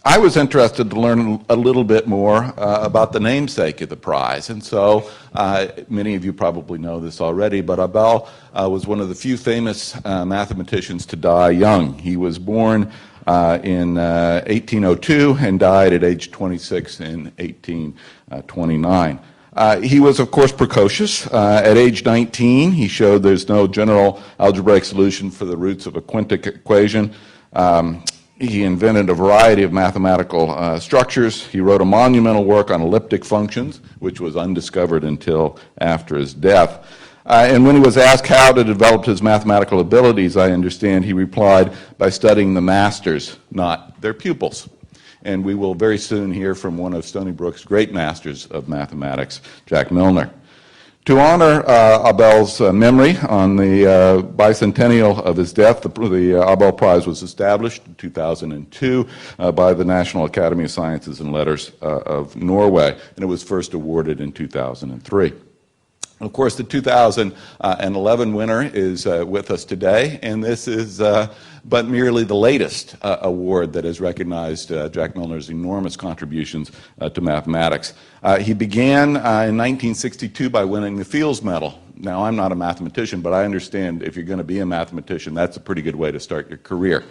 I was interested to learn a little bit more about the namesake of the prize. And so many of you probably know this already, but Abel was one of the few famous mathematicians to die young. He was born in 1802 and died at age 26 in 1829. He was, of course, precocious. At age 19, he showed there's no general algebraic solution for the roots of a quintic equation. He invented a variety of mathematical structures. He wrote a monumental work on elliptic functions, which was undiscovered until after his death. And when he was asked how to develop his mathematical abilities, I understand he replied by studying the masters, not their pupils. And we will very soon hear from one of Stony Brook's great masters of mathematics, Jack Milnor. To honor Abel's memory on the bicentennial of his death, the Abel Prize was established in 2002 by the National Academy of Sciences and Letters of Norway, and it was first awarded in 2003. Of course, the 2011 winner is with us today, and this is but merely the latest award that has recognized Jack Milnor's enormous contributions to mathematics. He began in 1962 by winning the Fields Medal. Now, I'm not a mathematician, but I understand if you're going to be a mathematician, that's a pretty good way to start your career.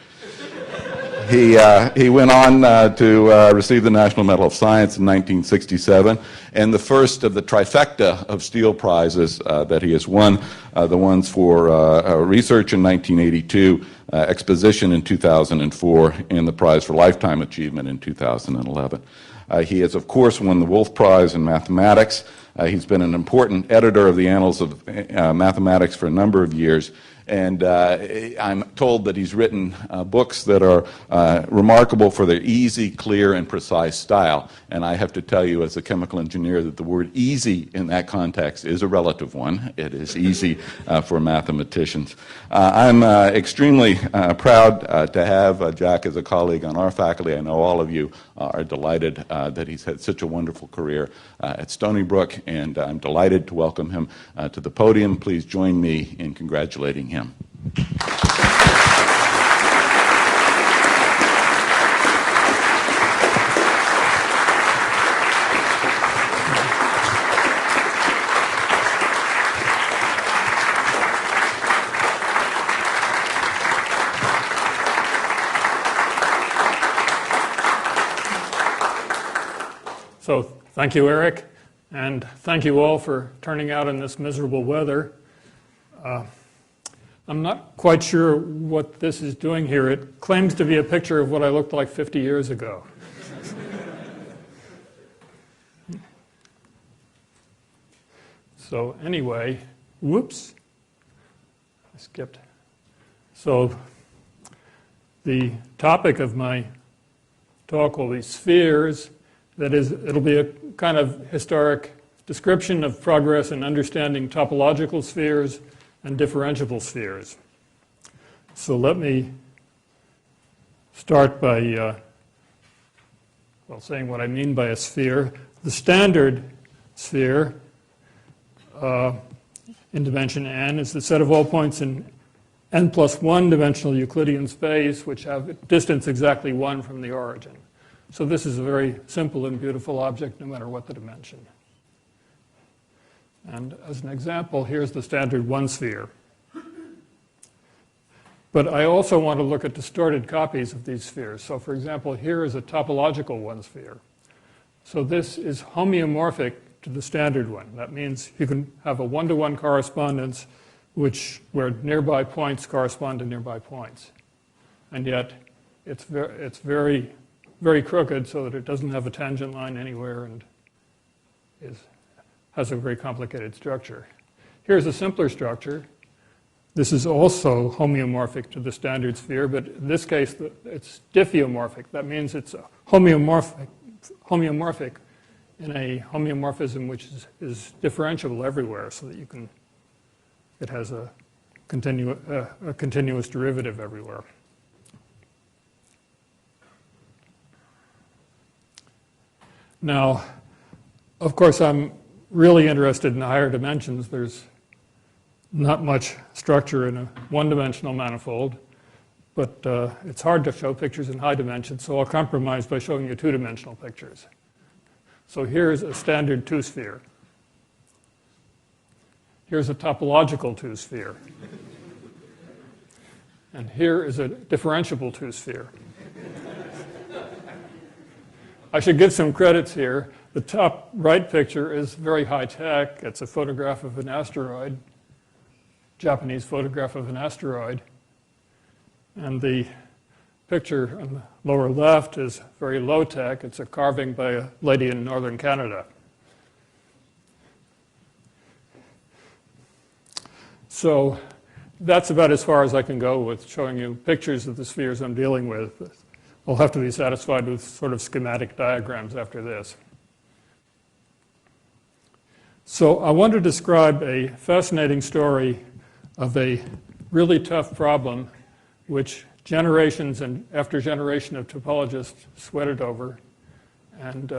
He went on to receive the National Medal of Science in 1967, and the first of the trifecta of Steele Prizes that he has won, the ones for research in 1982, exposition in 2004, and the prize for lifetime achievement in 2011. He has, of course, won the Wolf Prize in mathematics. He's been an important editor of the Annals of Mathematics for a number of years. And I'm told that he's written books that are remarkable for their easy, clear, and precise style. And I have to tell you, as a chemical engineer, that the word easy in that context is a relative one. It is easy for mathematicians. I'm extremely proud to have Jack as a colleague on our faculty. I know all of you are delighted that he's had such a wonderful career at Stony Brook, and I'm delighted to welcome him to the podium. Please join me in congratulating him. So thank you, Eric, and thank you all for turning out in this miserable weather. I'm not quite sure what this is doing here. It claims to be a picture of what I looked like 50 years ago. So anyway, whoops, I skipped. So the topic of my talk will be spheres. That is, it'll be a kind of historic description of progress in understanding topological spheres and differentiable spheres. So let me start by saying what I mean by a sphere. The standard sphere in dimension n is the set of all points in n plus 1 dimensional Euclidean space which have a distance exactly 1 from the origin. So this is a very simple and beautiful object no matter what the dimension. And as an example, here's the standard one sphere. But I also want to look at distorted copies of these spheres. So for example, here is a topological one sphere. So this is homeomorphic to the standard one. That means you can have a one-to-one correspondence where nearby points correspond to nearby points. And yet it's very, very crooked so that it doesn't have a tangent line anywhere and has a very complicated structure. Here's a simpler structure. This is also homeomorphic to the standard sphere, but in this case, it's diffeomorphic. That means it's homeomorphic in a homeomorphism which is differentiable everywhere, so that it has a continuous derivative everywhere. Now, of course, I'm really interested in higher dimensions. There's not much structure in a one-dimensional manifold, but it's hard to show pictures in high dimensions, so I'll compromise by showing you two-dimensional pictures. So here's a standard two-sphere. Here's a topological two-sphere. And here is a differentiable two-sphere. I should give some credits here. The top right picture is very high-tech. It's a photograph of an asteroid, Japanese photograph of an asteroid. And the picture on the lower left is very low-tech. It's a carving by a lady in northern Canada. So that's about as far as I can go with showing you pictures of the spheres I'm dealing with. We'll have to be satisfied with sort of schematic diagrams after this. So I want to describe a fascinating story of a really tough problem which generations and after generation of topologists sweated over and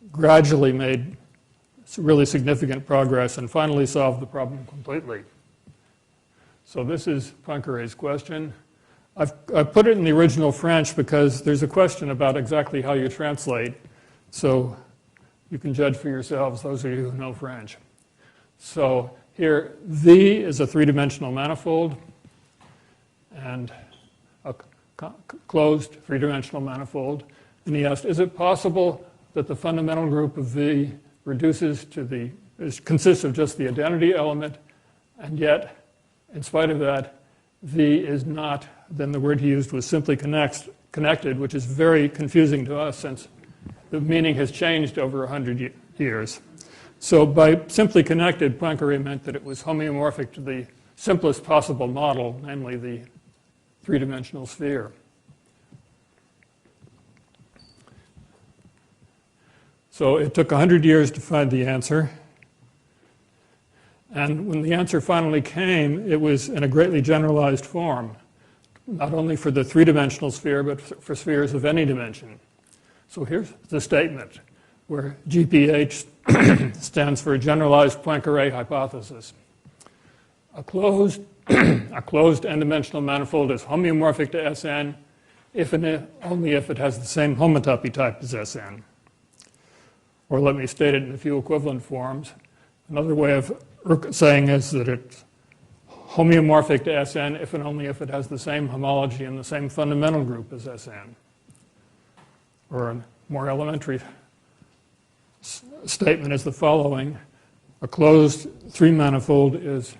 gradually made really significant progress and finally solved the problem completely. So this is Poincaré's question. I've put it in the original French because there's a question about exactly how you translate. So you can judge for yourselves, those of you who know French. So here, V is a three-dimensional manifold and a closed three-dimensional manifold. And he asked, is it possible that the fundamental group of V reduces to consists of just the identity element, and yet, in spite of that, V is not, then the word he used was simply connected, which is very confusing to us since the meaning has changed over 100 years. So by simply connected, Poincaré meant that it was homeomorphic to the simplest possible model, namely the three-dimensional sphere. So it took 100 years to find the answer. And when the answer finally came, it was in a greatly generalized form, not only for the three-dimensional sphere, but for spheres of any dimension. So here's the statement, where GPH stands for Generalized Poincaré Hypothesis. A closed n-dimensional manifold is homeomorphic to Sn if and only if it has the same homotopy type as Sn. Or let me state it in a few equivalent forms. Another way of saying is that it's homeomorphic to Sn if and only if it has the same homology and the same fundamental group as Sn. Or a more elementary statement is the following. A closed three-manifold is,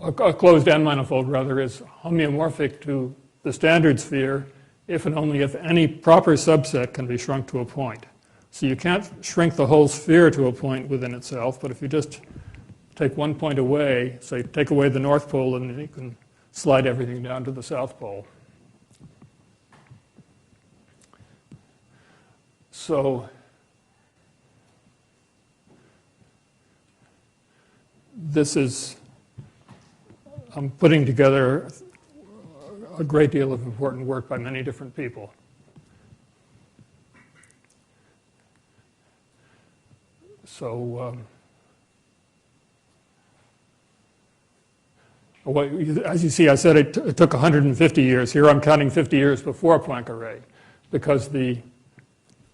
a closed n-manifold rather, is homeomorphic to the standard sphere if and only if any proper subset can be shrunk to a point. So you can't shrink the whole sphere to a point within itself, but if you just take one point away, say take away the North Pole, and you can slide everything down to the South Pole. So this is, I'm putting together a great deal of important work by many different people. So, as you see, I said it took 150 years. Here I'm counting 50 years before Poincaré, because the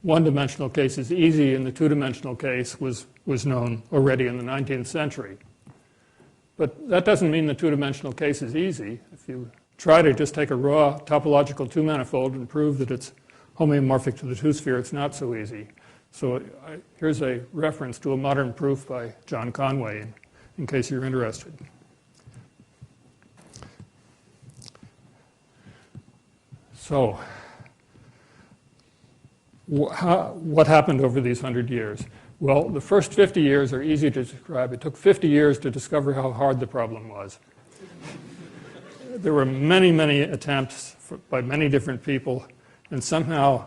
one-dimensional case is easy and the two-dimensional case was known already in the 19th century. But that doesn't mean the two-dimensional case is easy. If you try to just take a raw topological two-manifold and prove that it's homeomorphic to the two-sphere, it's not so easy. So here's a reference to a modern proof by John Conway, in case you're interested. So what happened over these 100 years? Well, the first 50 years are easy to describe. It took 50 years to discover how hard the problem was. There were many, many attempts by many different people, and somehow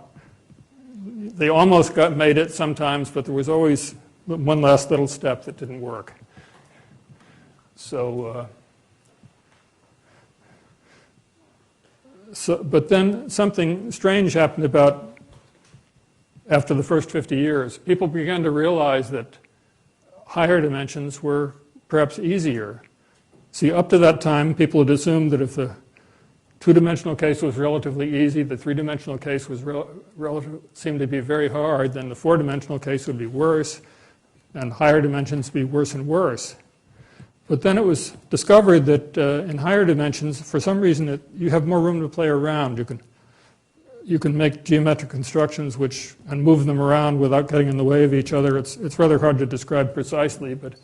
they almost made it sometimes, but there was always one last little step that didn't work. But then something strange happened after the first 50 years. People began to realize that higher dimensions were perhaps easier See, up to that time, people had assumed that if the two-dimensional case was relatively easy, the three-dimensional case was seemed to be very hard, then the four-dimensional case would be worse, and higher dimensions be worse and worse. But then it was discovered that in higher dimensions, for some reason, you have more room to play around. You can make geometric constructions and move them around without getting in the way of each other. It's rather hard to describe precisely, but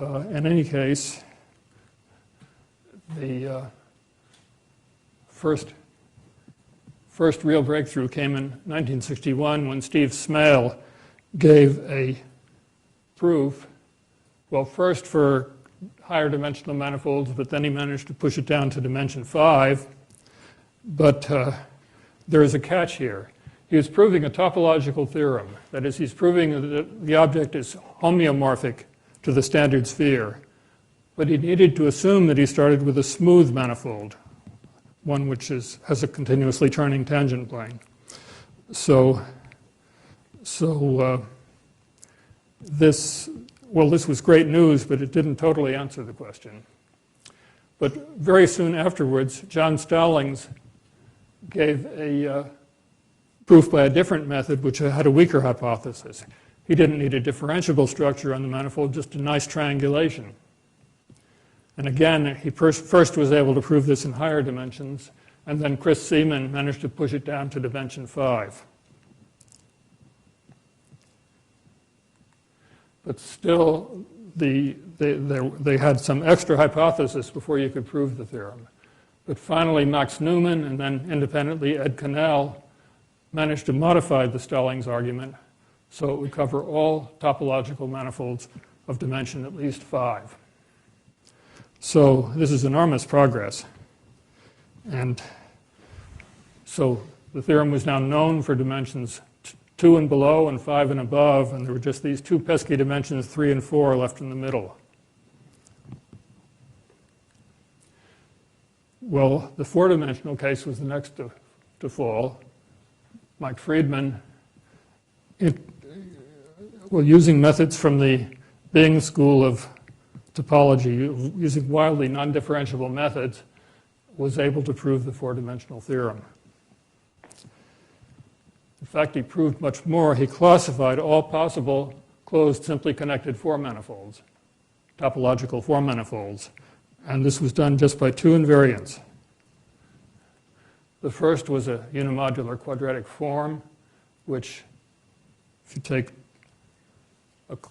in any case, the first real breakthrough came in 1961 when Steve Smale gave a proof, well, first for higher dimensional manifolds, but then he managed to push it down to dimension 5. But there is a catch here. He was proving a topological theorem. That is, he's proving that the object is homeomorphic to the standard sphere. But he needed to assume that he started with a smooth manifold, one which has a continuously turning tangent plane. This was great news, but it didn't totally answer the question. But very soon afterwards, John Stallings gave a proof by a different method, which had a weaker hypothesis. He didn't need a differentiable structure on the manifold, just a nice triangulation. And again, he first was able to prove this in higher dimensions, and then Chris Seaman managed to push it down to dimension 5. But still, they had some extra hypothesis before you could prove the theorem. But finally, Max Newman and then independently Ed Cannell managed to modify the Stallings argument so it would cover all topological manifolds of dimension at least 5. So this is enormous progress. And so the theorem was now known for dimensions 2 and below and 5 and above, and there were just these two pesky dimensions, 3 and 4, left in the middle. Well, the four-dimensional case was the next to fall. Mike Friedman, using methods from the Bing School of Topology, using wildly non-differentiable methods, was able to prove the four-dimensional theorem. In fact, he proved much more. He classified all possible closed simply connected four manifolds, topological four manifolds. And this was done just by two invariants. The first was a unimodular quadratic form, which, if you take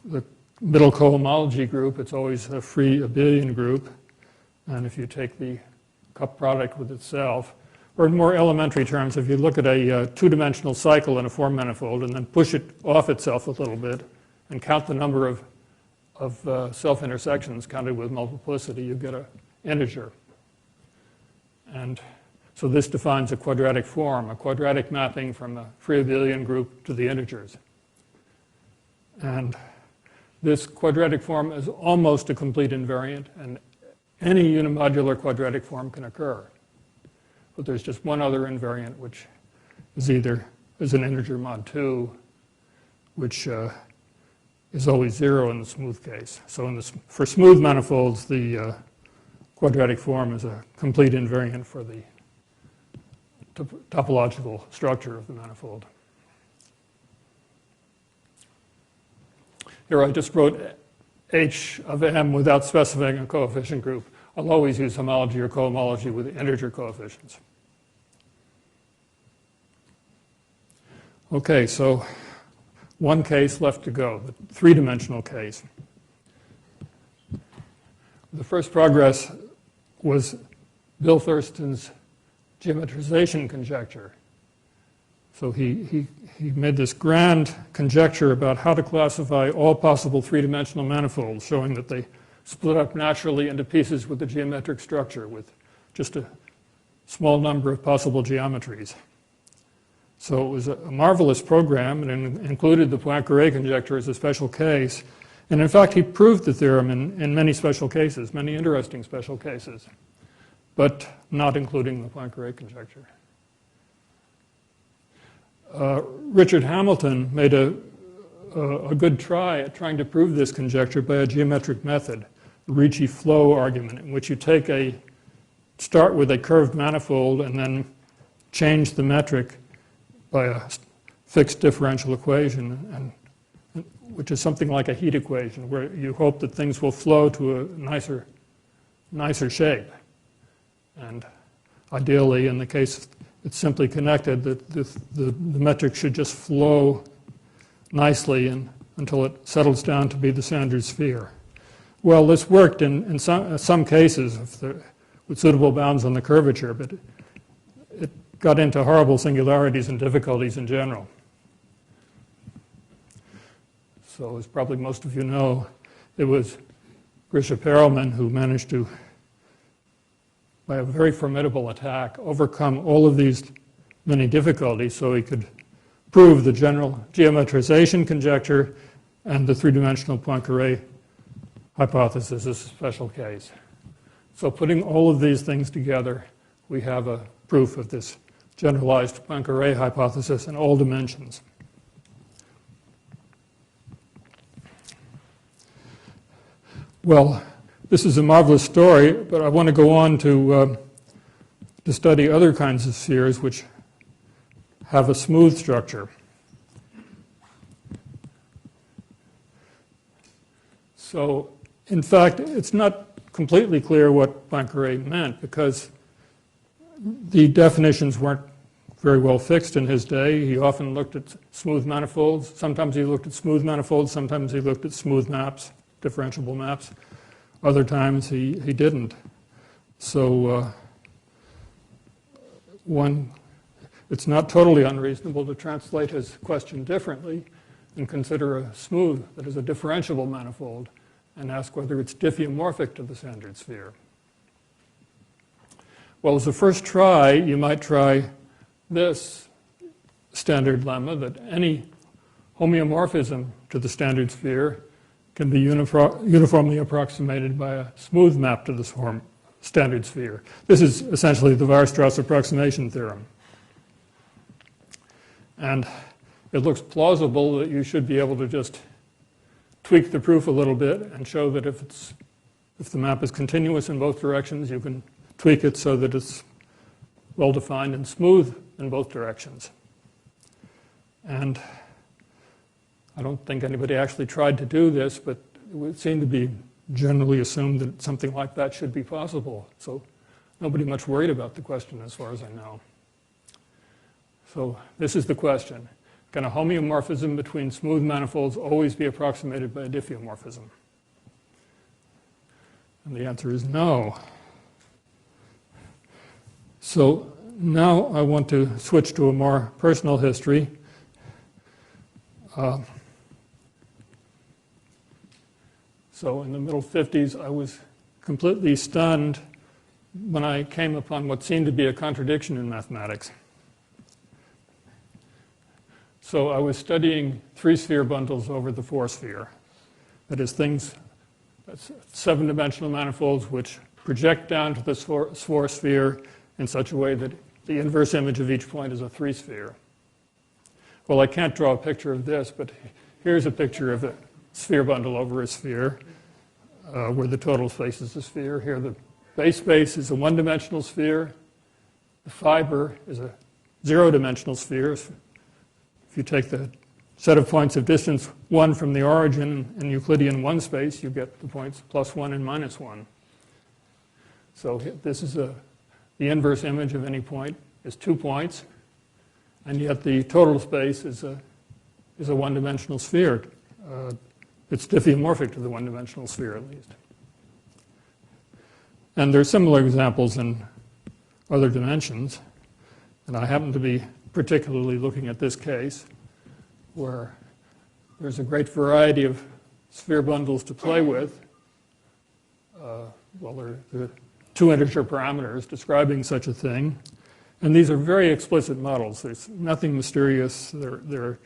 the middle cohomology group, it's always a free abelian group. And if you take the cup product with itself, or in more elementary terms, if you look at a two-dimensional cycle in a four manifold and then push it off itself a little bit and count the number of self-intersections counted with multiplicity, you get an integer. And so this defines a quadratic form, a quadratic mapping from a free abelian group to the integers. And this quadratic form is almost a complete invariant, and any unimodular quadratic form can occur. But there's just one other invariant, which is an integer mod 2, which is always 0 in the smooth case. So for smooth manifolds, the quadratic form is a complete invariant for the topological structure of the manifold. Here I just wrote H of M without specifying a coefficient group. I'll always use homology or cohomology with integer coefficients. Okay, so one case left to go, the three-dimensional case. The first progress was Bill Thurston's geometrization conjecture. So he made this grand conjecture about how to classify all possible three-dimensional manifolds, showing that they split up naturally into pieces with a geometric structure with just a small number of possible geometries. So it was a marvelous program, and it included the Poincare conjecture as a special case. And in fact, he proved the theorem in many special cases, many interesting special cases, but not including the Poincare conjecture. Richard Hamilton made a good try at trying to prove this conjecture by a geometric method. Ricci flow argument, in which you start with a curved manifold and then change the metric by a fixed differential equation, which is something like a heat equation, where you hope that things will flow to a nicer shape. And ideally, in the case it's simply connected, that the metric should just flow nicely until it settles down to be the standard sphere. Well, this worked in some cases with suitable bounds on the curvature, but it got into horrible singularities and difficulties in general. So, as probably most of you know, it was Grisha Perelman who managed to, by a very formidable attack, overcome all of these many difficulties so he could prove the general geometrization conjecture and the three-dimensional Poincare hypothesis is a special case. So putting all of these things together, we have a proof of this generalized Poincare hypothesis in all dimensions. Well, this is a marvelous story, but I want to go on to study other kinds of spheres which have a smooth structure. So, in fact, it's not completely clear what Poincare meant, because the definitions weren't very well fixed in his day. He often looked at smooth manifolds. Sometimes he looked at smooth manifolds. Sometimes he looked at smooth maps, differentiable maps. Other times he didn't. So it's not totally unreasonable to translate his question differently and consider a smooth, that is a differentiable manifold, and ask whether it's diffeomorphic to the standard sphere. Well, as a first try, you might try this standard lemma, that any homeomorphism to the standard sphere can be uniformly approximated by a smooth map to the standard sphere. This is essentially the Weierstrass approximation theorem. And it looks plausible that you should be able to just tweak the proof a little bit and show that if the map is continuous in both directions, you can tweak it so that it's well-defined and smooth in both directions. And I don't think anybody actually tried to do this, but it would seem to be generally assumed that something like that should be possible. So nobody much worried about the question as far as I know. So this is the question. Can a homeomorphism between smooth manifolds always be approximated by a diffeomorphism? And the answer is no. So now I want to switch to a more personal history. So in the middle 50s, I was completely stunned when I came upon what seemed to be a contradiction in mathematics. So I was studying three-sphere bundles over the four-sphere. That is, that's seven-dimensional manifolds which project down to the four-sphere in such a way that the inverse image of each point is a three-sphere. Well, I can't draw a picture of this, but here's a picture of a sphere bundle over a sphere, where the total space is a sphere. Here the base space is a one-dimensional sphere. The fiber is a zero-dimensional sphere. If you take the set of points of distance 1 from the origin in Euclidean 1 space, you get the points +1 and -1. So this is the inverse image of any point is 2 points, and yet the total space is a one-dimensional sphere. It's diffeomorphic to the one-dimensional sphere, at least. And there are similar examples in other dimensions, and I happen to be particularly looking at this case, where there's a great variety of sphere bundles to play with. Well, there are two integer parameters describing such a thing, and these are very explicit models. There's nothing mysterious. They're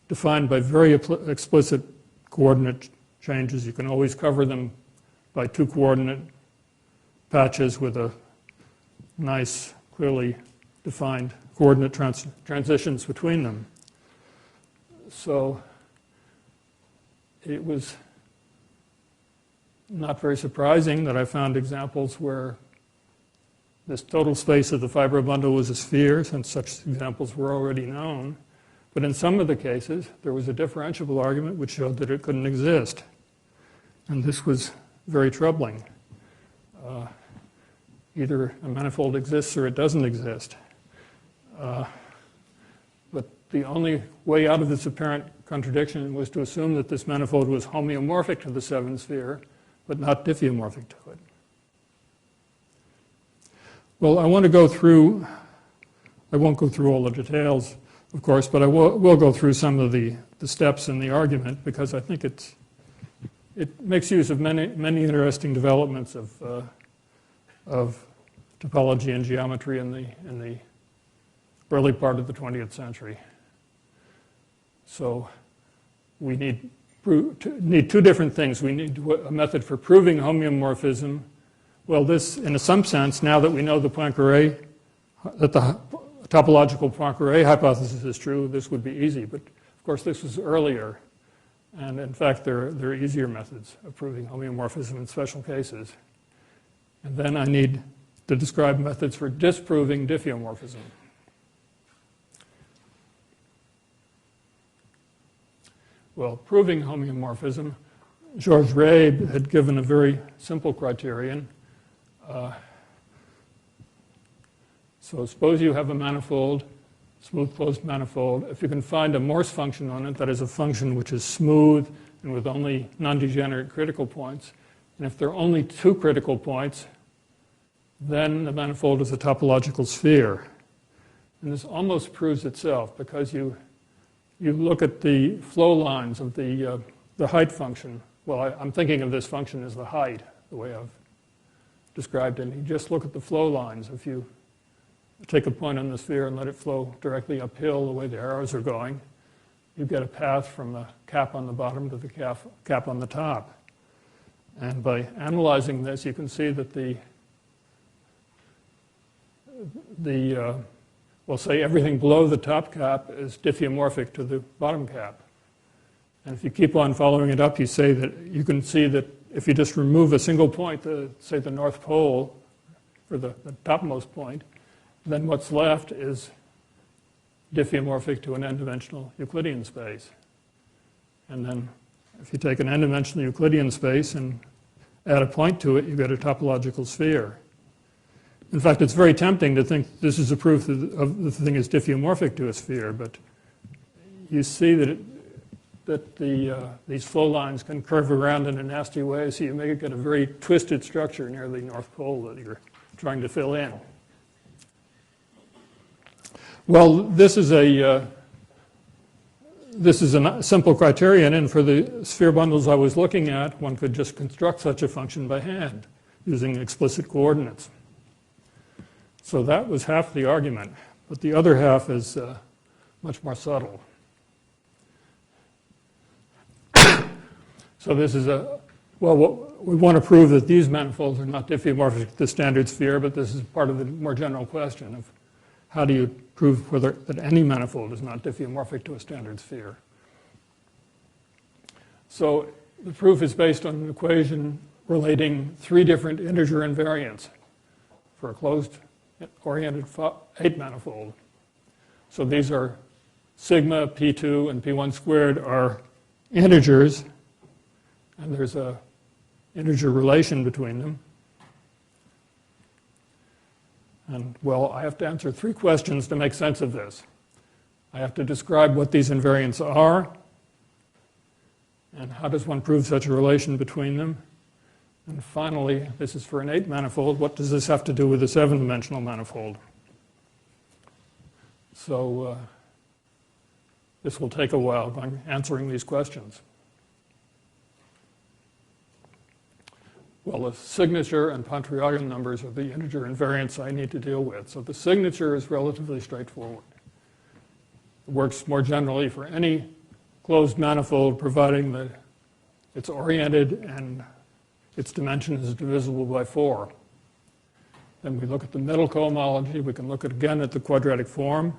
defined by very explicit coordinate changes. You can always cover them by two coordinate patches with a nice, clearly defined coordinate transitions between them. So it was not very surprising that I found examples where this total space of the fiber bundle was a sphere, since such examples were already known. But in some of the cases, there was a differentiable argument which showed that it couldn't exist. And this was very troubling. Either a manifold exists or it doesn't exist. But the only way out of this apparent contradiction was to assume that this manifold was homeomorphic to the 7-sphere, but not diffeomorphic to it. Well, I want to go through, I won't go through all the details, of course, but I will go through some of the steps in the argument, because I think it makes use of many interesting developments of topology and geometry in the early part of the 20th century. So we need two different things. We need a method for proving homeomorphism. Well, this, in some sense, now that we know the Poincare, that the topological Poincare hypothesis is true, this would be easy. But of course, this was earlier. And in fact, there are easier methods of proving homeomorphism in special cases. And then I need to describe methods for disproving diffeomorphism. Well, proving homeomorphism, Georges Reeb had given a very simple criterion. So suppose you have a manifold, smooth closed manifold. If you can find a Morse function on it, that is a function which is smooth and with only non-degenerate critical points, and if there are only 2 critical points, then the manifold is a topological sphere. And this almost proves itself, because you look at the flow lines of the height function. Well, I'm thinking of this function as the height, the way I've described it. And you just look at the flow lines. If you take a point on the sphere and let it flow directly uphill the way the arrows are going, you get a path from the cap on the bottom to the cap on the top. And by analyzing this, you can see that we'll say everything below the top cap is diffeomorphic to the bottom cap. And if you keep on following it up, you can see that if you just remove a single point, say the North Pole, or the topmost point, then what's left is diffeomorphic to an n-dimensional Euclidean space. And then if you take an n-dimensional Euclidean space and add a point to it, you get a topological sphere. In fact, it's very tempting to think this is a proof of the thing is diffeomorphic to a sphere, but you see that these flow lines can curve around in a nasty way, so you may get a very twisted structure near the North Pole that you're trying to fill in. Well, this is a simple criterion, and for the sphere bundles I was looking at, one could just construct such a function by hand using explicit coordinates. So that was half the argument, but the other half is much more subtle. So this is we want to prove that these manifolds are not diffeomorphic to the standard sphere, but this is part of the more general question of how do you prove that any manifold is not diffeomorphic to a standard sphere. So the proof is based on an equation relating 3 different integer invariants for a closed-oriented 8 manifold. So these are sigma, P2, and P1 squared are integers, and there's a integer relation between them. And, well, I have to answer 3 questions to make sense of this. I have to describe what these invariants are, and how does one prove such a relation between them. And finally, this is for an 8 manifold. What does this have to do with a 7-dimensional manifold? So this will take a while answering these questions. Well, the signature and Pontrjagin numbers are the integer invariants I need to deal with. So the signature is relatively straightforward. It works more generally for any closed manifold, providing that it's oriented and its dimension is divisible by 4. Then we look at the middle cohomology. We can look again at the quadratic form.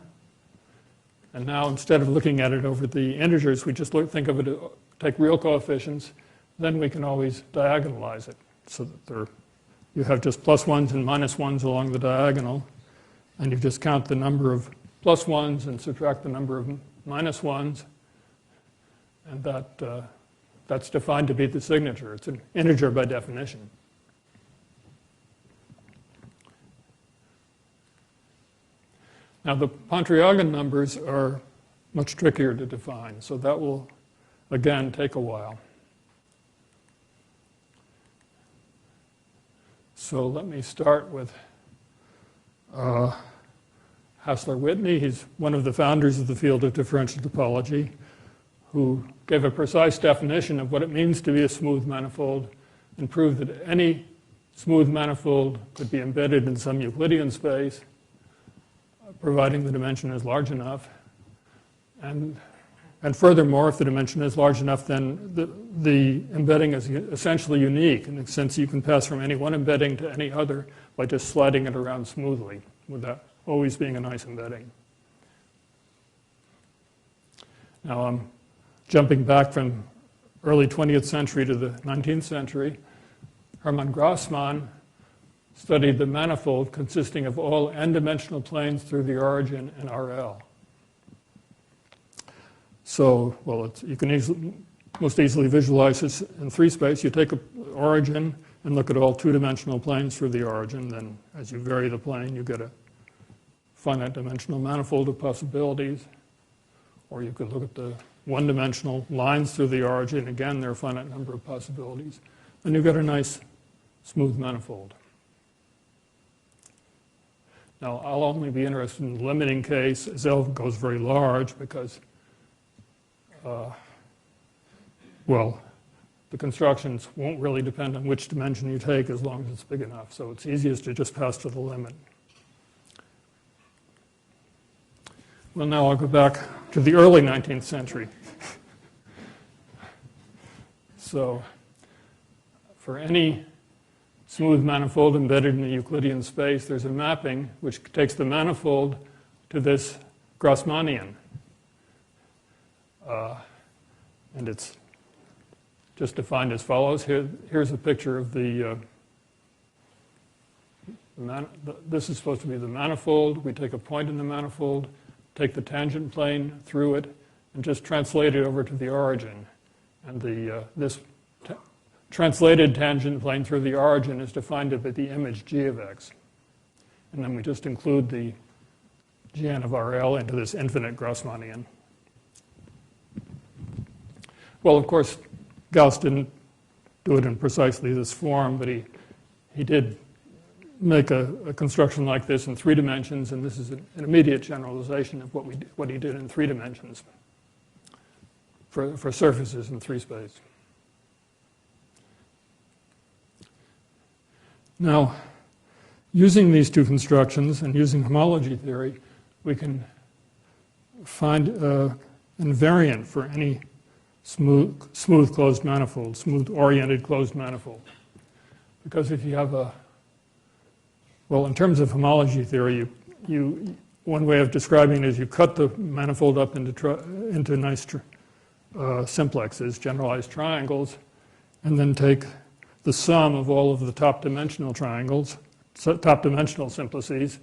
And now, instead of looking at it over the integers, we just think of it, take real coefficients. then we can always diagonalize it so that you have just plus ones and minus ones along the diagonal, and you just count the number of plus ones and subtract the number of minus ones, and that's defined to be the signature. It's an integer by definition. Now the Pontrjagin numbers are much trickier to define, so that will again take a while. So let me start with Hassler-Whitney. He's one of the founders of the field of differential topology, who gave a precise definition of what it means to be a smooth manifold and proved that any smooth manifold could be embedded in some Euclidean space, providing the dimension is large enough. And furthermore, if the dimension is large enough, then the embedding is essentially unique in the sense you can pass from any one embedding to any other by just sliding it around smoothly without always being a nice embedding. Now I'm jumping back from early 20th century to the 19th century. Hermann Grassmann studied the manifold consisting of all n-dimensional planes through the origin in RL. So, well, you can most easily visualize this in three space. You take an origin and look at all two-dimensional planes through the origin. Then as you vary the plane, you get a finite dimensional manifold of possibilities. Or you could look at the one-dimensional lines through the origin. Again, there are a finite number of possibilities. And you get a nice smooth manifold. Now, I'll only be interested in the limiting case as L goes very large because well, the constructions won't really depend on which dimension you take as long as it's big enough. So it's easiest to just pass to the limit. Well, now I'll go back to the early 19th century. So for any smooth manifold embedded in a Euclidean space, there's a mapping which takes the manifold to this Grassmannian. And it's just defined as follows. Here's a picture of this is supposed to be the manifold. We take a point in the manifold, take the tangent plane through it, and just translate it over to the origin. And this translated tangent plane through the origin is defined to be the image g of x. And then we just include the Gn of RL into this infinite Grassmannian. Well, of course, Gauss didn't do it in precisely this form, but he did make a construction like this in 3 dimensions, and this is an immediate generalization of what he did in 3 dimensions for surfaces in 3 space. Now, using these 2 constructions and using homology theory, we can find an invariant for any smooth closed manifold, smooth oriented closed manifold. Because if you have well, in terms of homology theory, one way of describing it is you cut the manifold up into nice simplexes, generalized triangles, and then take the sum of all of the top dimensional triangles, top dimensional simplices,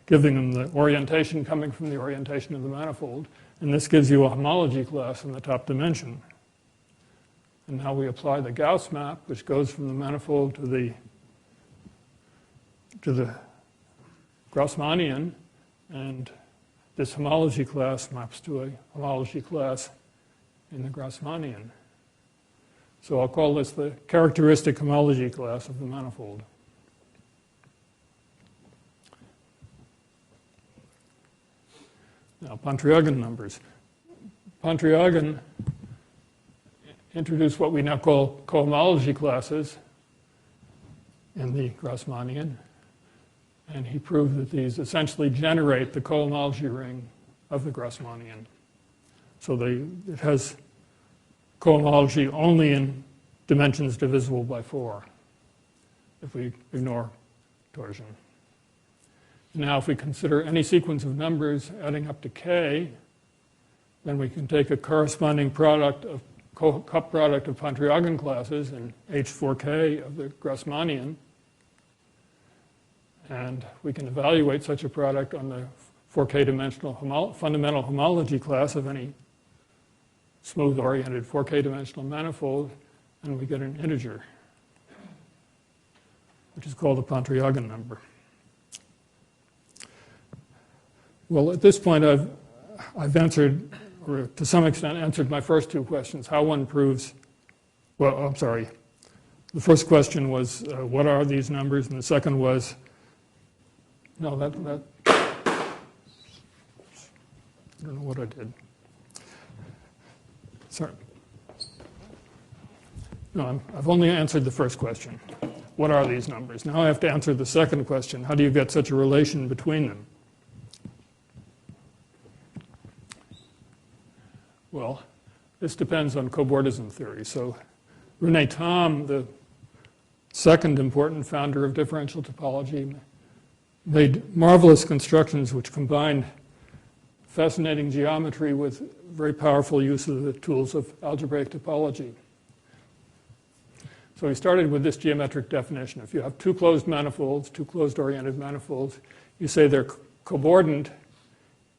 giving them the orientation coming from the orientation of the manifold. And this gives you a homology class in the top dimension. And now we apply the Gauss map, which goes from the manifold to the Grassmannian, and this homology class maps to a homology class in the Grassmannian. So I'll call this the characteristic homology class of the manifold. Now, Pontrjagin numbers. Pontrjagin introduced what we now call cohomology classes in the Grassmannian, and he proved that these essentially generate the cohomology ring of the Grassmannian. So it has cohomology only in dimensions divisible by 4, if we ignore torsion. Now, if we consider any sequence of numbers adding up to k, then we can take a corresponding product of cup product of Pontrjagin classes in H4K of the Grassmannian. And we can evaluate such a product on the 4K dimensional fundamental homology class of any smooth-oriented 4K dimensional manifold, and we get an integer, which is called the Pontrjagin number. Well, at this point, I've answered, or to some extent answered my first two questions. How one proves, well, I'm sorry. The first question was, what are these numbers? And the second was, no, I don't know what I did. Sorry. No, I've only answered the first question. What are these numbers? Now I have to answer the second question. How do you get such a relation between them? Well, this depends on cobordism theory. So René Thom, the second important founder of differential topology, made marvelous constructions which combined fascinating geometry with very powerful use of the tools of algebraic topology. So he started with this geometric definition. If you have two closed manifolds, two closed-oriented manifolds, you say they're cobordant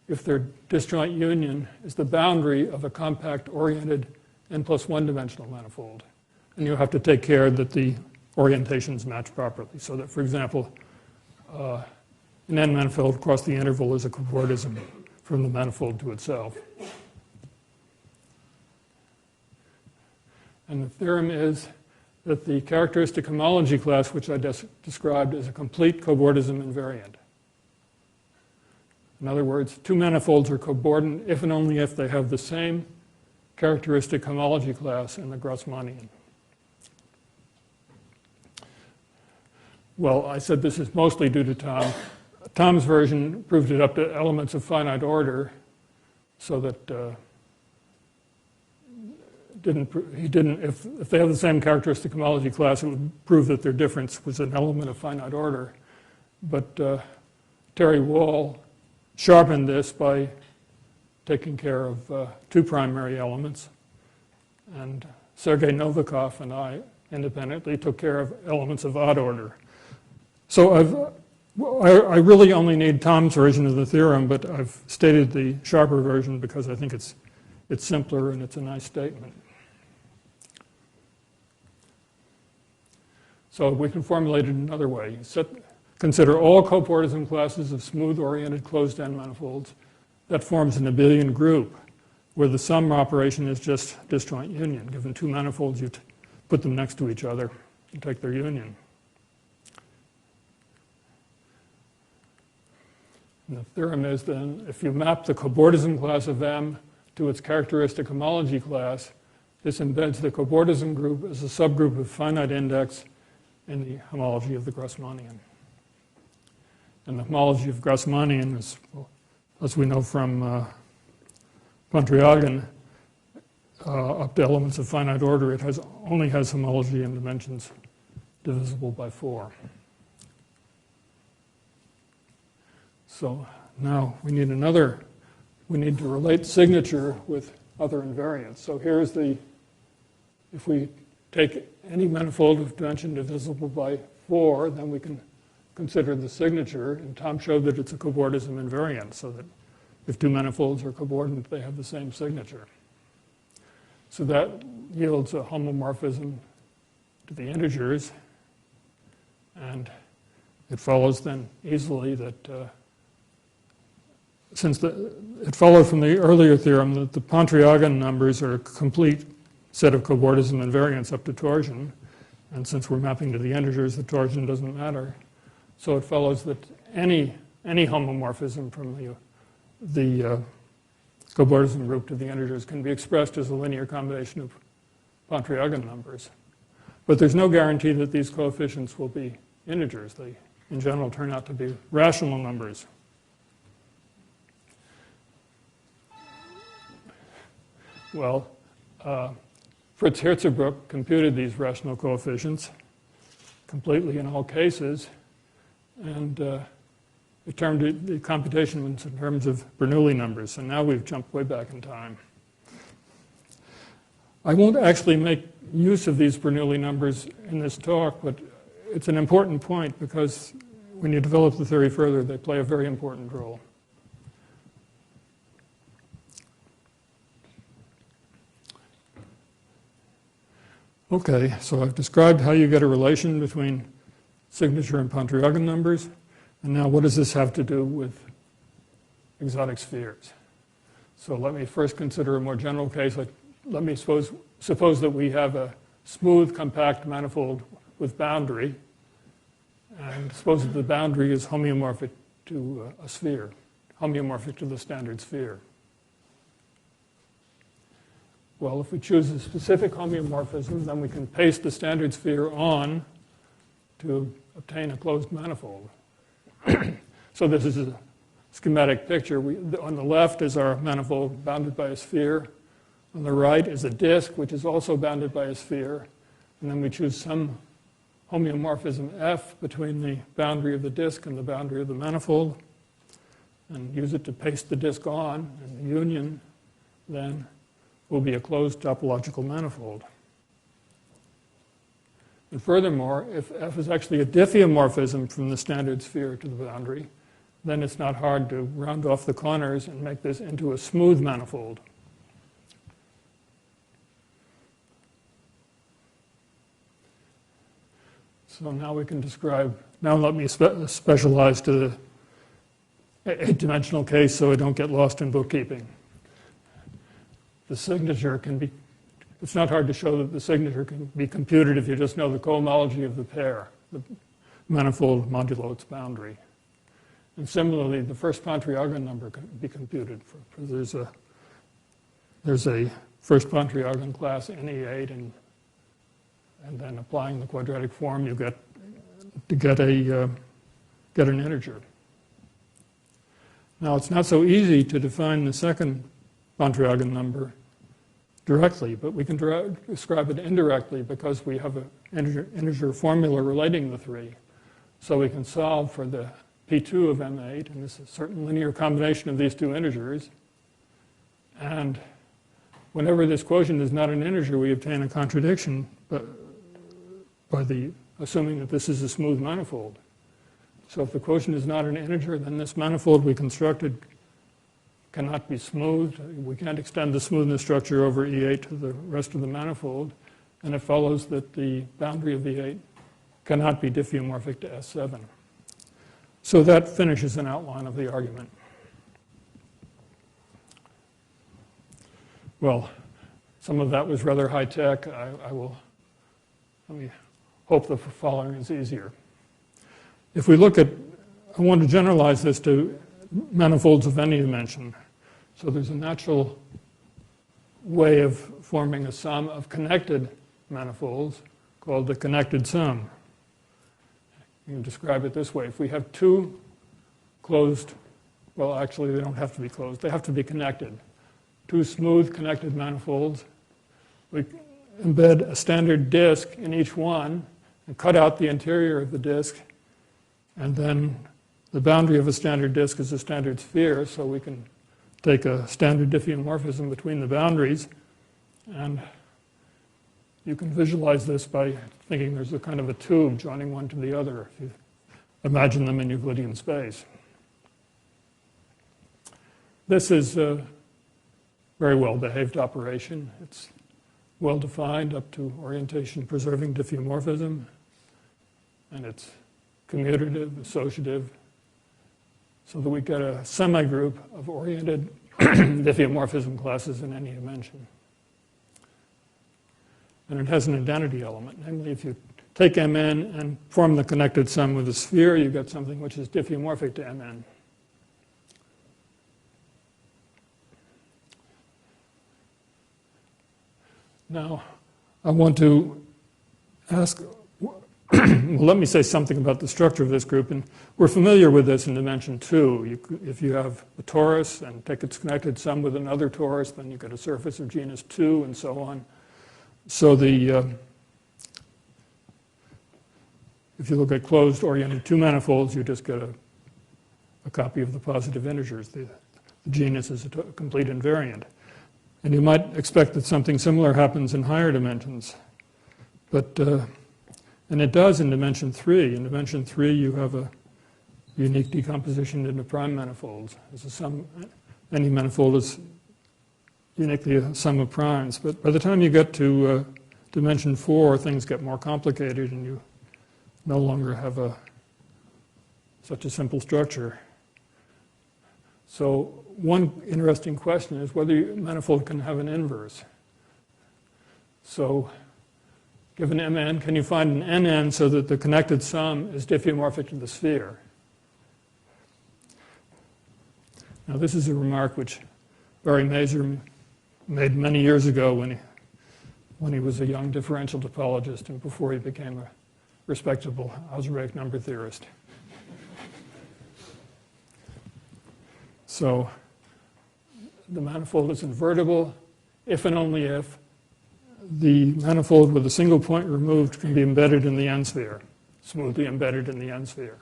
if their disjoint union is the boundary of a compact-oriented n+1 dimensional manifold. And you have to take care that the orientations match properly. So that, for example, an n manifold across the interval is a cobordism from the manifold to itself. And the theorem is that the characteristic homology class, which I described, is a complete cobordism invariant. In other words, two manifolds are cobordant if and only if they have the same characteristic homology class in the Grassmannian. Well, I said this is mostly due to Thom. Thom's version proved it up to elements of finite order, so that if they have the same characteristic homology class, it would prove that their difference was an element of finite order. But Terry Wall sharpened this by taking care of two primary elements, and Sergei Novikov and I independently took care of elements of odd order. So I really only need Thom's version of the theorem, but I've stated the sharper version because I think it's simpler and it's a nice statement. So we can formulate it another way. Consider all cobordism classes of smooth-oriented closed-end manifolds. That forms an abelian group where the sum operation is just disjoint union. Given two manifolds, you put them next to each other and take their union. And the theorem is then, if you map the cobordism class of M to its characteristic homology class, this embeds the cobordism group as a subgroup of finite index in the homology of the Grassmannian. And the homology of Grassmannian is, well, as we know from Pontrjagin, up to elements of finite order, it only has homology in dimensions divisible by 4. So now we need to relate signature with other invariants. So here's if we take any manifold of dimension divisible by 4, then we can consider the signature, and Thom showed that it's a cobordism invariant, so that if two manifolds are cobordant, they have the same signature. So that yields a homomorphism to the integers, and it follows then easily that it followed from the earlier theorem that the Pontrjagin numbers are a complete set of cobordism invariants up to torsion, and since we're mapping to the integers, the torsion doesn't matter. So it follows that any homomorphism from the Cobordism group to the integers can be expressed as a linear combination of Pontrjagin numbers. But there's no guarantee that these coefficients will be integers. They, in general, turn out to be rational numbers. Well, Fritz Hirzebruch computed these rational coefficients completely in all cases, and it termed the computation in terms of Bernoulli numbers. So now we've jumped way back in time. I won't actually make use of these Bernoulli numbers in this talk, but it's an important point because when you develop the theory further, they play a very important role. Okay, so I've described how you get a relation between signature and Pontrjagin numbers. And now what does this have to do with exotic spheres? So let me first consider a more general case. Let me suppose that we have a smooth, compact manifold with boundary. And suppose that the boundary is homeomorphic to a sphere, homeomorphic to the standard sphere. Well, if we choose a specific homeomorphism, then we can paste the standard sphere on to obtain a closed manifold. So this is a schematic picture. On the left is our manifold bounded by a sphere. On the right is a disk, which is also bounded by a sphere. And then we choose some homeomorphism F between the boundary of the disk and the boundary of the manifold, and use it to paste the disk on, and the union then will be a closed topological manifold. And furthermore, if F is actually a diffeomorphism from the standard sphere to the boundary, then it's not hard to round off the corners and make this into a smooth manifold. So now we can describe, now let me specialize to the 8-dimensional case so I don't get lost in bookkeeping. The signature can be, it's not hard to show that the signature can be computed if you just know the cohomology of the pair, the manifold modulo its boundary. And similarly, the first Pontrjagin number can be computed. There's a first Pontrjagin class NE8, and then applying the quadratic form, you get an integer. Now, it's not so easy to define the second Pontrjagin number directly, but we can describe it indirectly because we have an integer formula relating the three. So we can solve for the P2 of M8, and this is a certain linear combination of these two integers. And whenever this quotient is not an integer, we obtain a contradiction by assuming that this is a smooth manifold. So if the quotient is not an integer, then this manifold we constructed cannot be smoothed. We can't extend the smoothness structure over E8 to the rest of the manifold. And it follows that the boundary of E8 cannot be diffeomorphic to S7. So that finishes an outline of the argument. Well, some of that was rather high-tech. Let me hope the following is easier. If we look at, I want to generalize this to manifolds of any dimension. So there's a natural way of forming a sum of connected manifolds called the connected sum. You can describe it this way. If we have two closed, well, actually, they don't have to be closed. They have to be connected. Two smooth connected manifolds. We embed a standard disk in each one and cut out the interior of the disk. And then the boundary of a standard disk is a standard sphere, so we can take a standard diffeomorphism between the boundaries. And you can visualize this by thinking there's a kind of a tube joining one to the other, if you imagine them in Euclidean space. This is a very well-behaved operation. It's well-defined up to orientation-preserving diffeomorphism, and it's commutative, associative, so that we get a semigroup of oriented diffeomorphism classes in any dimension. And it has an identity element. Namely, if you take Mn and form the connected sum with a sphere, you get something which is diffeomorphic to Mn. Now, I want to ask, well, let me say something about the structure of this group. And we're familiar with this in dimension 2. If you have a torus and take its connected sum with another torus, then you get a surface of genus 2 and so on. So if you look at closed oriented 2 manifolds, you just get a copy of the positive integers. The genus is a complete invariant. And you might expect that something similar happens in higher dimensions. But, and it does in dimension 3. In dimension 3, you have a unique decomposition into prime manifolds. As a sum, any manifold is uniquely a sum of primes. But by the time you get to dimension 4, things get more complicated, and you no longer have such a simple structure. So one interesting question is whether a manifold can have an inverse. So given Mn, can you find an Nn so that the connected sum is diffeomorphic to the sphere? Now this is a remark which Barry Mazur made many years ago when he was a young differential topologist and before he became a respectable algebraic number theorist. So the manifold is invertible if and only if the manifold with a single point removed can be embedded in the n-sphere, smoothly embedded in the n-sphere.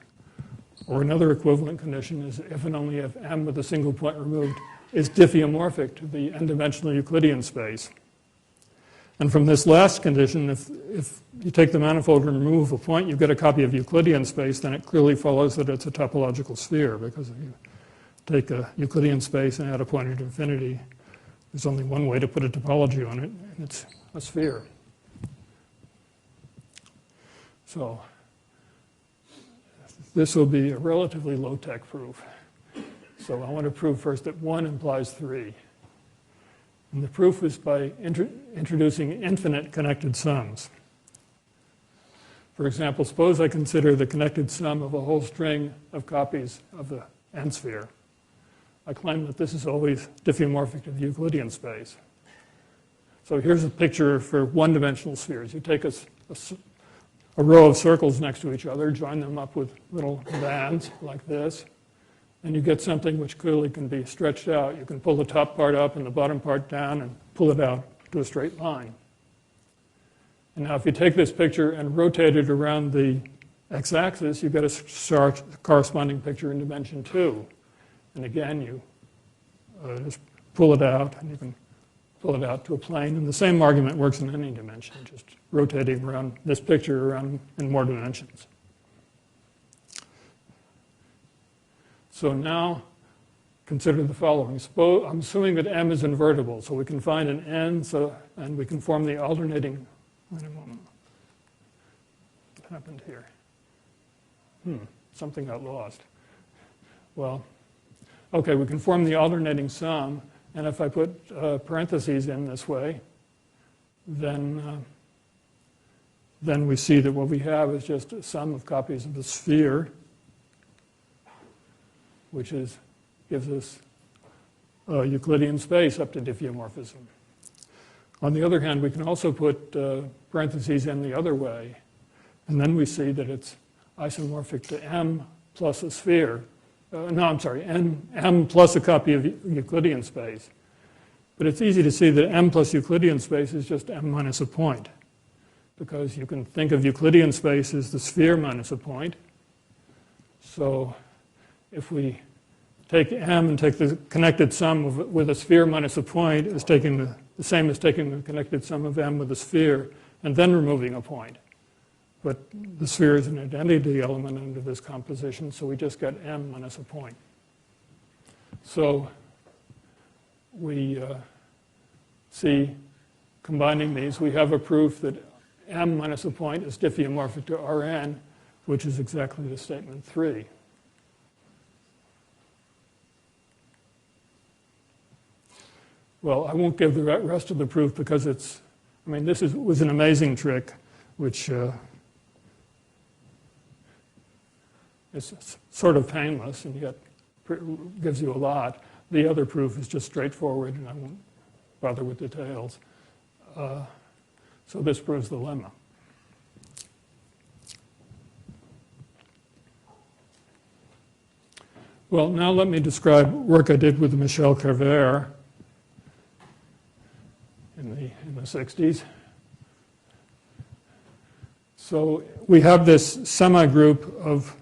Or another equivalent condition is if and only if M with a single point removed is diffeomorphic to the n-dimensional Euclidean space. And from this last condition, if you take the manifold and remove a point, you get a copy of Euclidean space, then it clearly follows that it's a topological sphere, because if you take a Euclidean space and add a point at infinity, there's only one way to put a topology on it, and it's a sphere. So this will be a relatively low-tech proof. So I want to prove first that 1 implies 3. And the proof is by introducing infinite connected sums. For example, suppose I consider the connected sum of a whole string of copies of the n-sphere. I claim that this is always diffeomorphic to the Euclidean space. So here's a picture for one-dimensional spheres. You take a row of circles next to each other, join them up with little bands like this, and you get something which clearly can be stretched out. You can pull the top part up and the bottom part down and pull it out to a straight line. And now if you take this picture and rotate it around the x-axis, you get a corresponding picture in dimension 2. And again, you just pull it out, and you can pull it out to a plane. And the same argument works in any dimension, just rotating around this picture around in more dimensions. So now consider the following. Suppose, I'm assuming that M is invertible, so we can find an N, and we can form the alternating. Wait a moment. What happened here? Something got lost. Well, okay, we can form the alternating sum, and if I put parentheses in this way, then we see that what we have is just a sum of copies of the sphere, which gives us Euclidean space up to diffeomorphism. On the other hand, we can also put parentheses in the other way, and then we see that it's isomorphic to M plus a sphere. M plus a copy of Euclidean space. But it's easy to see that M plus Euclidean space is just M minus a point, because you can think of Euclidean space as the sphere minus a point. So if we take M and take the connected sum with a sphere minus a point, is taking the same as taking the connected sum of M with a sphere and then removing a point. But the sphere is an identity element under this composition, so we just get M minus a point. So we see, combining these, we have a proof that M minus a point is diffeomorphic to Rn, which is exactly the statement 3. Well, I won't give the rest of the proof because this was an amazing trick, which is sort of painless and yet gives you a lot. The other proof is just straightforward, and I won't bother with details. So this proves the lemma. Well, now let me describe work I did with Michel Kervaire in the 60s. So we have this semi-group of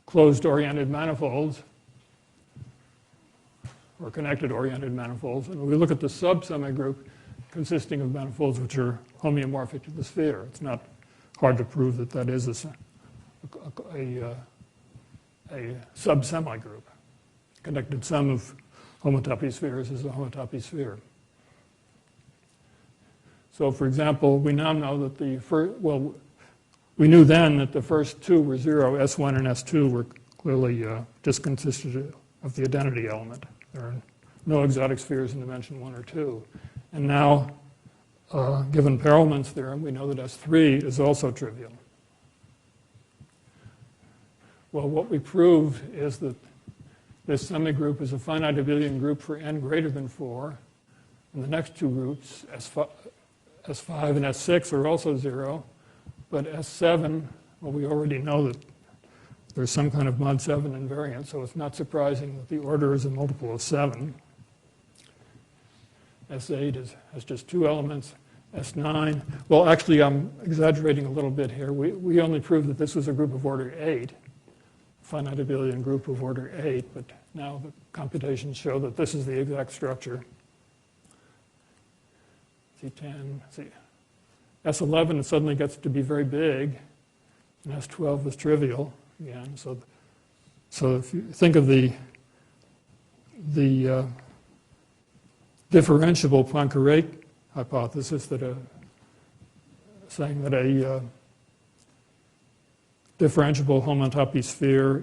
closed-oriented manifolds. or connected-oriented manifolds. And we look at the sub-semigroup consisting of manifolds which are homeomorphic to the sphere. It's not hard to prove that that is a sub-semigroup. Connected sum of homotopy spheres is a homotopy sphere. So, for example, we now know that we knew then that the first two were 0. S1 and S2 were clearly just consisted of the identity element. There are no exotic spheres in dimension 1 or 2. And now, given Perelman's theorem, we know that S3 is also trivial. Well, what we proved is that this semigroup is a finite abelian group for n greater than 4. And the next two groups, S5 and S6, are also 0. But S7, well, we already know that there's some kind of mod 7 invariant, so it's not surprising that the order is a multiple of 7. S8 has just 2 elements. S9, well, actually, I'm exaggerating a little bit here. We only proved that this was a group of order 8, finite abelian group of order 8, but now the computations show that this is the exact structure. C10, S11, it suddenly gets to be very big, and S12 is trivial again. So if you think of the differentiable Poincare hypothesis, that saying that a differentiable homotopy sphere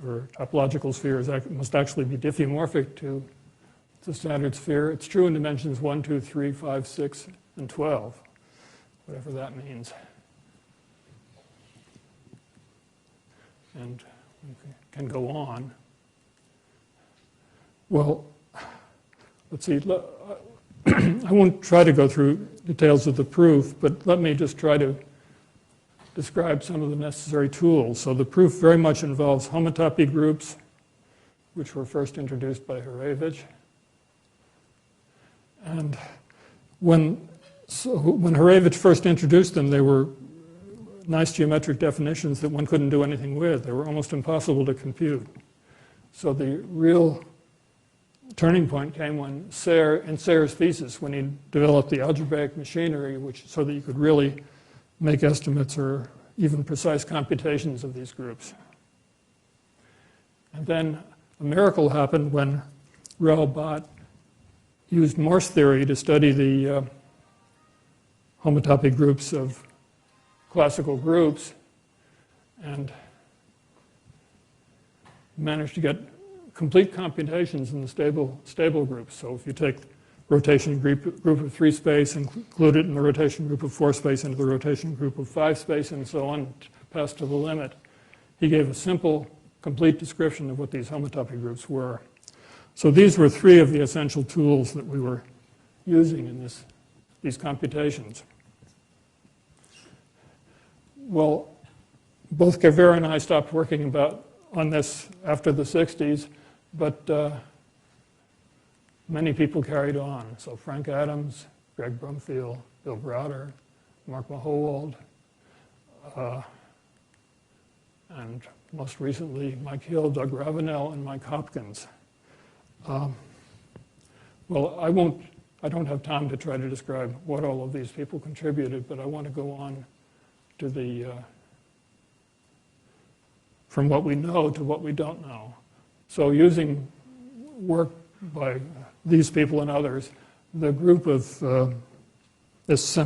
or topological sphere must actually be diffeomorphic to the standard sphere. It's true in dimensions 1, 2, 3, 5, 6, and 12, whatever that means. And we can go on. Well, let's see. I won't try to go through details of the proof, but let me just try to describe some of the necessary tools. So the proof very much involves homotopy groups, which were first introduced by Hurevich. And when Hurevich first introduced them, they were nice geometric definitions that one couldn't do anything with. They were almost impossible to compute. So the real turning point came when in Sayre's thesis, when he developed the algebraic machinery, so that you could really make estimates or even precise computations of these groups. And then a miracle happened when Raoul Bott used Morse theory to study the homotopy groups of classical groups and managed to get complete computations in the stable groups. So if you take rotation group of 3 space, include it in the rotation group of 4 space, into the rotation group of 5 space, and so on, pass to the limit, he gave a simple, complete description of what these homotopy groups were. So these were 3 of the essential tools that we were using in these computations. Well, both Kervaire and I stopped working on this after the 60s, but many people carried on. So Frank Adams, Greg Brumfield, Bill Browder, Mark Mahowald, and most recently Mike Hill, Doug Ravenel, and Mike Hopkins. Well, I don't have time to try to describe what all of these people contributed, but I want to go on to from what we know to what we don't know. So using work by these people and others, the group of this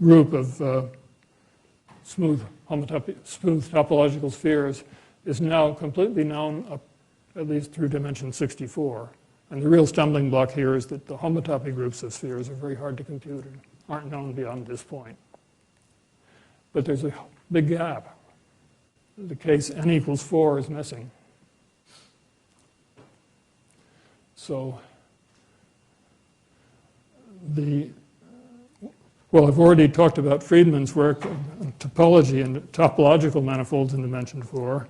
group of smooth topological spheres is now completely known up at least through dimension 64. And the real stumbling block here is that the homotopy groups of spheres are very hard to compute and aren't known beyond this point. But there's a big gap. The case n equals 4 is missing. So well, I've already talked about Friedman's work on topology and topological manifolds in dimension 4,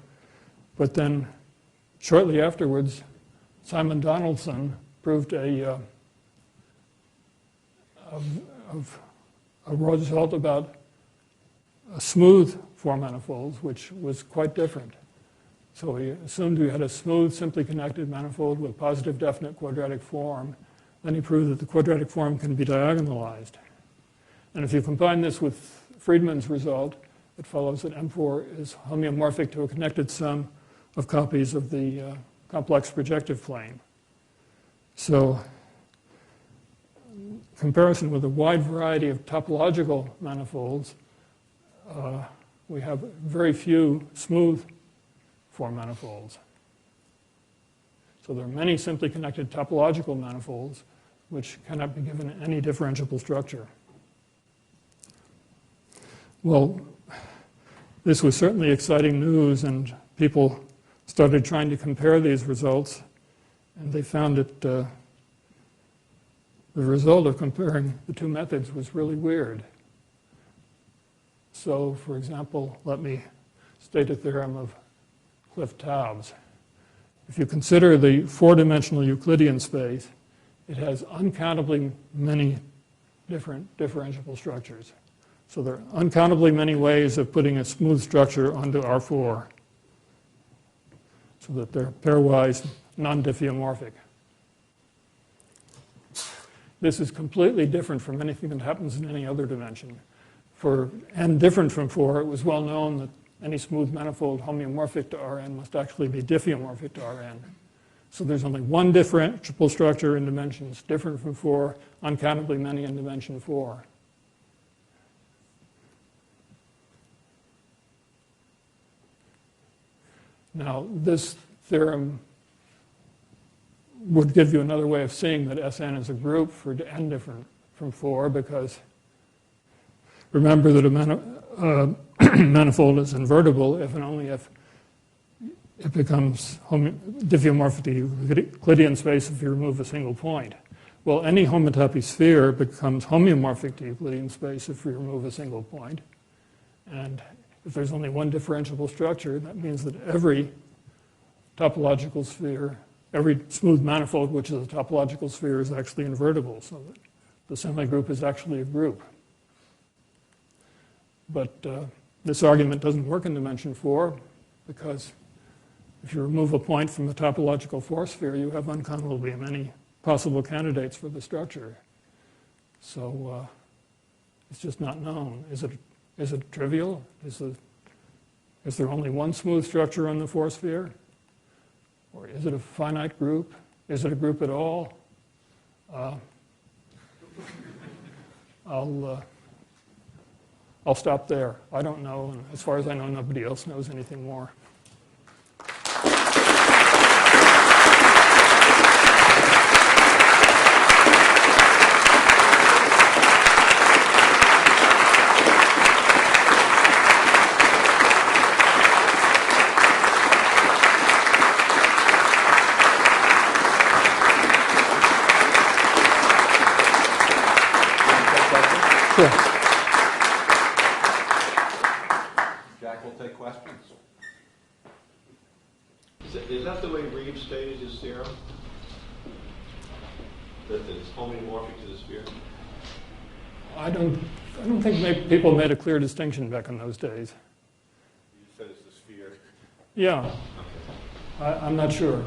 but then shortly afterwards, Simon Donaldson proved a result about a smooth 4 manifolds, which was quite different. So we assumed we had a smooth, simply connected manifold with positive definite quadratic form. Then he proved that the quadratic form can be diagonalized. And if you combine this with Friedman's result, it follows that M4 is homeomorphic to a connected sum of copies of the complex projective plane. So, comparison with a wide variety of topological manifolds, we have very few smooth form manifolds. So there are many simply connected topological manifolds which cannot be given any differentiable structure. Well, this was certainly exciting news, and people started trying to compare these results, and they found that the result of comparing the two methods was really weird. So, for example, let me state a theorem of Cliff-Taubes. If you consider the four-dimensional Euclidean space, it has uncountably many different differentiable structures. So there are uncountably many ways of putting a smooth structure onto R4 so that they're pairwise non-diffeomorphic. This is completely different from anything that happens in any other dimension. For n different from 4, it was well known that any smooth manifold homeomorphic to Rn must actually be diffeomorphic to Rn. So there's only one differentiable structure in dimensions different from 4, uncountably many in dimension 4. Now, this theorem would give you another way of seeing that Sn is a group for n different from 4, because remember that a manifold is invertible if and only if it becomes diffeomorphic to Euclidean space if you remove a single point. Well, any homotopy sphere becomes homeomorphic to Euclidean space if we remove a single point. And if there's only one differentiable structure, that means that every topological sphere, every smooth manifold which is a topological sphere is actually invertible, so that the semigroup is actually a group. But this argument doesn't work in dimension 4 because if you remove a point from the topological 4 sphere, you have uncountably many possible candidates for the structure. So it's just not known. Is it trivial? Is there only one smooth structure on the 4 sphere? Or is it a finite group? Is it a group at all? I'll stop there. I don't know, and as far as I know, nobody else knows anything more. Sure. Jack will take questions. Is that the way Reeb stated his theorem? That it's homeomorphic to the sphere? I don't think people made a clear distinction back in those days. You said it's the sphere. Yeah, I'm not sure.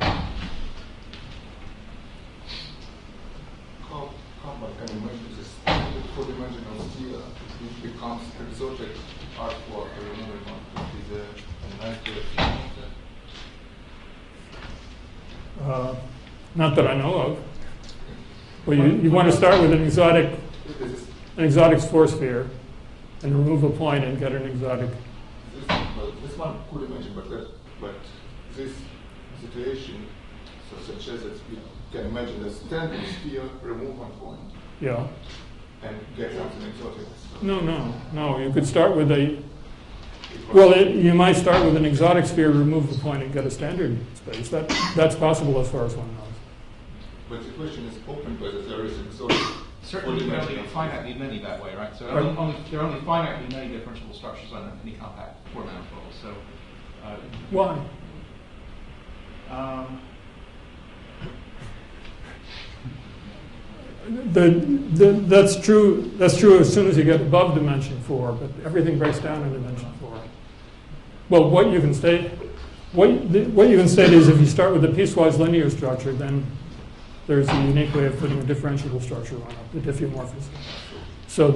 But can you mention this four-dimensional sphere which becomes exotic artwork or another one? Is a nice way of Not that I know of. Well, you want to start with an exotic sphere sphere and remove a point and get an exotic. This one could imagine, but this situation, such as that we can imagine a standard sphere, remove one point, Yeah. and get something exotic. No. You could start with a. Well, you might start with an exotic sphere, remove the point, and get a standard space. That's possible as far as one knows. But the question is open whether there is exotic. Certainly, you can only finitely many that way, right? So there are only finitely many differentiable structures on any compact four manifold. So Why? That's true. That's true as soon as you get above dimension 4, but everything breaks down in dimension 4. Well, what you can state what you can state is if you start with a piecewise linear structure, then there's a unique way of putting a differentiable structure on it, the diffeomorphism. So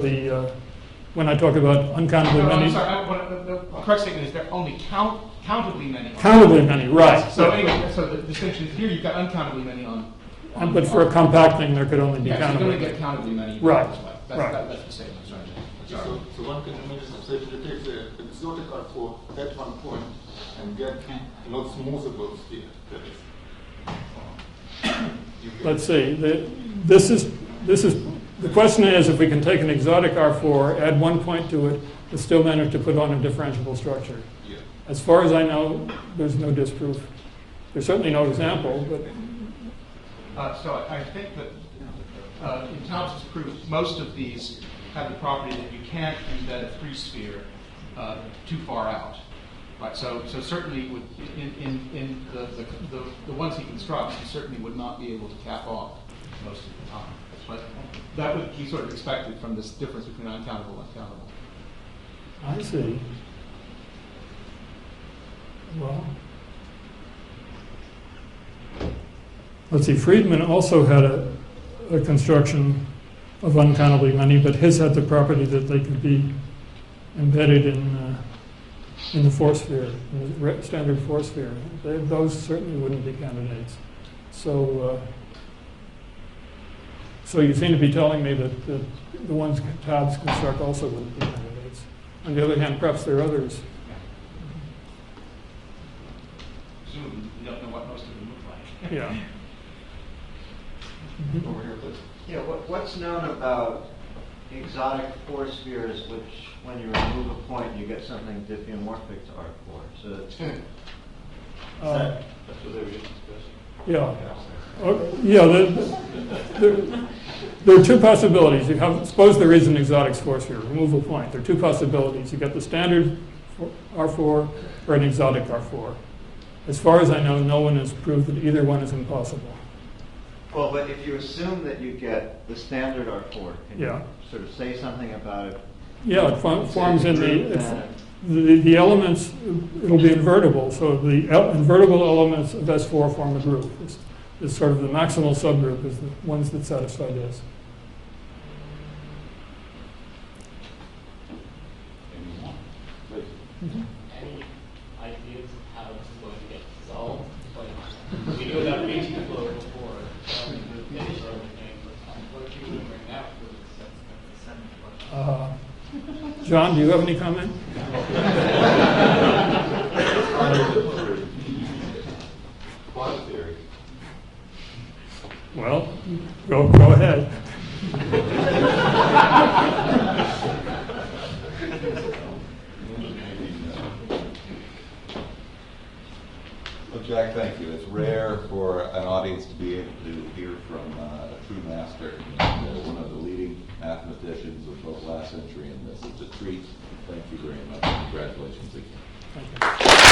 when I talk about uncountably No, many... I'm sorry, the correct statement is there are only countably many. Countably many, right. So anyway, so the distinction is here you've got uncountably many on but for a compact thing, there could only be yeah, so you countably only get countably many. Right, This way. right. That's the statement. Sorry. So one can imagine, so if you take the exotic R4 at one point and get a not smoothable sphere, that is. Let's see. This is the question is if we can take an exotic R4, add one point to it, and still manage to put on a differentiable structure. Yeah. As far as I know, there's no disproof. There's certainly no example, but So I think that in Thompson's proof, most of these have the property that you can't embed a free sphere too far out. Right. So certainly would, in the ones he constructs, he certainly would not be able to cap off most of the time. But that would be sort of expected from this difference between uncountable and countable. I see. Well, let's see. Friedman also had a construction of uncountably many, but his had the property that they could be embedded in the force sphere, in the standard force sphere. Those certainly wouldn't be candidates. So you seem to be telling me that the ones Tabbs construct also wouldn't be candidates. On the other hand, perhaps there are others. Presumably, you don't know what most of them look like. Yeah. Over here, please. Yeah, what's known about exotic force spheres, which when you remove a point, you get something diffeomorphic to R4. So it's, That's what they were just discussing. Yeah. There are two possibilities. Suppose there is an exotic force sphere. Remove a point. There are two possibilities. You get the standard R4 or an exotic R4. As far as I know, no one has proved that either one is impossible. well, but if you assume that you get the standard R4, can Yeah. you sort of say something about it? Yeah, it forms in the elements. It'll be invertible. So the invertible elements of S4 form a group. It's sort of the maximal subgroup is the ones that satisfy this. Any ideas of how this is going to get solved? Like, we knew about BT flow before, the finish or anything, but what are you doing right now for the John, do you have any comment? Quantum theory. Well, go ahead. Well, Jack, thank you. It's rare for an audience to be able to hear from a true master, and, one of the leading mathematicians of both last century and this. It's a treat. Thank you very much. Congratulations again. Thank you.